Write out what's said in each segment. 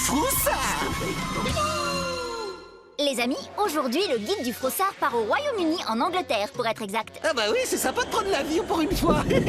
Froussard. Les amis, aujourd'hui, le guide du Froussard part au Royaume-Uni, en Angleterre, pour être exact. Ah bah oui, c'est sympa de prendre l'avion pour une fois. Mais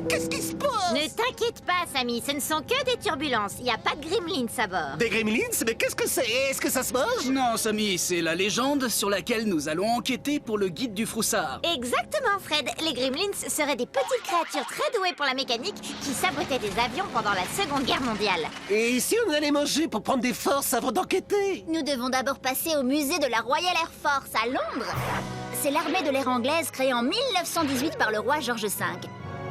qu'est-ce qui se passe? Ne t'inquiète pas, Samy, ce ne sont que des turbulences. Il n'y a pas de gremlins à bord. Des gremlins? Mais qu'est-ce que c'est? Est-ce que ça se mange? Non, Samy, c'est la légende sur laquelle nous allons enquêter pour le guide du Froussard. Exactement, Fred. Les gremlins seraient des petites créatures très douées pour la mécanique qui sabotaient des avions pendant la Seconde Guerre mondiale. Et si on allait manger pour prendre des forces avant d'enquêter? Nous devons d'abord passer au musée de la Royal Air Force à Londres. C'est l'armée de l'air anglaise créée en 1918 par le roi George V.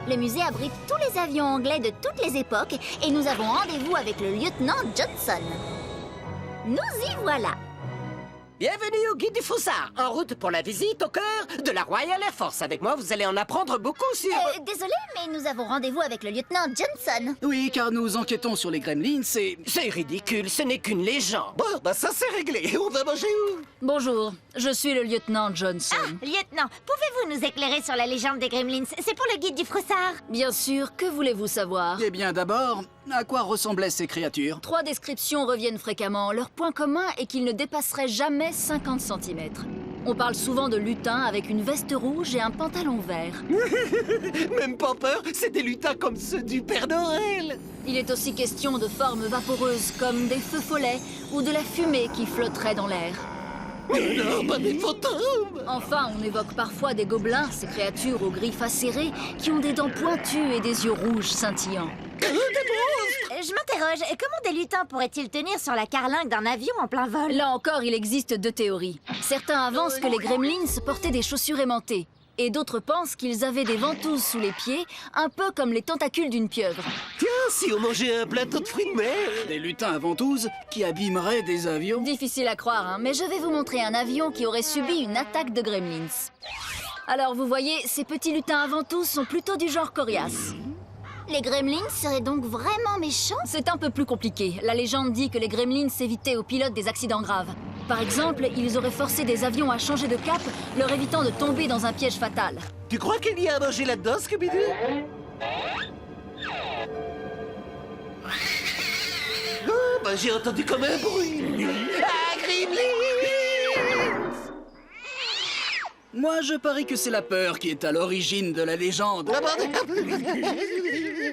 Le musée abrite tous les avions anglais de toutes les époques et nous avons rendez-vous avec le lieutenant Johnson. Nous y voilà. Bienvenue au guide du Froussard, en route pour la visite au cœur de la Royal Air Force. Avec moi, vous allez en apprendre beaucoup sur... Désolé, mais nous avons rendez-vous avec le lieutenant Johnson. Oui, car nous enquêtons sur les gremlins et... C'est ridicule, ce n'est qu'une légende. Bon, bah ça c'est réglé. On va manger où? Bonjour, je suis le lieutenant Johnson. Lieutenant, pouvez-vous nous éclairer sur la légende des gremlins? C'est pour le guide du Froussard. Bien sûr, que voulez-vous savoir? Eh bien, d'abord, à quoi ressemblaient ces créatures? 3 descriptions reviennent fréquemment. Leur point commun est qu'ils ne dépasseraient jamais 50 cm. On parle souvent de lutins avec une veste rouge et un pantalon vert. Même pas peur, c'est des lutins comme ceux du Père Noël. Il est aussi question de formes vaporeuses comme des feux follets ou de la fumée qui flotterait dans l'air. Non, pas des fantômes. Enfin, on évoque parfois des gobelins, ces créatures aux griffes acérées qui ont des dents pointues et des yeux rouges scintillants. Je m'interroge, comment des lutins pourraient-ils tenir sur la carlingue d'un avion en plein vol? Là encore, il existe 2 théories. Certains avancent que les gremlins portaient des chaussures aimantées. Et d'autres pensent qu'ils avaient des ventouses sous les pieds, un peu comme les tentacules d'une pieuvre. Tiens, si on mangeait un plateau de fruits de mer. Des lutins à ventouses qui abîmeraient des avions? Difficile à croire, hein, mais je vais vous montrer un avion qui aurait subi une attaque de gremlins. Alors, vous voyez, ces petits lutins à ventouses sont plutôt du genre coriace. Les gremlins seraient donc vraiment méchants? C'est un peu plus compliqué. La légende dit que les gremlins évitaient aux pilotes des accidents graves. Par exemple, ils auraient forcé des avions à changer de cap, leur évitant de tomber dans un piège fatal. Tu crois qu'il y a à manger là-dedans, Scooby-Doo? Oh, bah j'ai entendu comme un bruit. Ah, Gremlins! Moi, je parie que c'est la peur qui est à l'origine de la légende.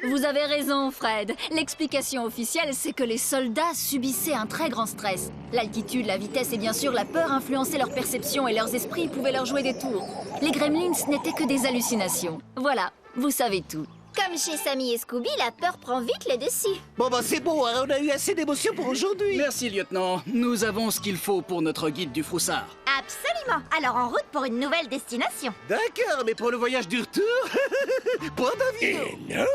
Vous avez raison, Fred. L'explication officielle, c'est que les soldats subissaient un très grand stress. L'altitude, la vitesse et bien sûr la peur influençaient leur perception et leurs esprits pouvaient leur jouer des tours. Les gremlins n'étaient que des hallucinations. Voilà, vous savez tout. Comme chez Sammy et Scooby, la peur prend vite le dessus. Bon, bah c'est bon, hein, on a eu assez d'émotions pour aujourd'hui. Merci, lieutenant. Nous avons ce qu'il faut pour notre guide du Froussard. Absolument. Alors en route pour une nouvelle destination. D'accord, mais pour le voyage du retour, pas d'avion. Non.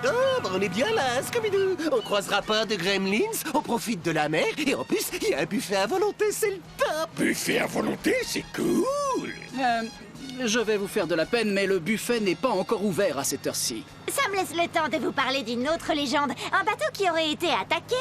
Oh, bah on est bien là, hein, Scooby-Doo. On croisera pas de gremlins, on profite de la mer, et en plus, il y a un buffet à volonté, c'est le top. Buffet à volonté, c'est cool. Je vais vous faire de la peine, mais le buffet n'est pas encore ouvert à cette heure-ci. Ça me laisse le temps de vous parler d'une autre légende. Un bateau qui aurait été attaqué.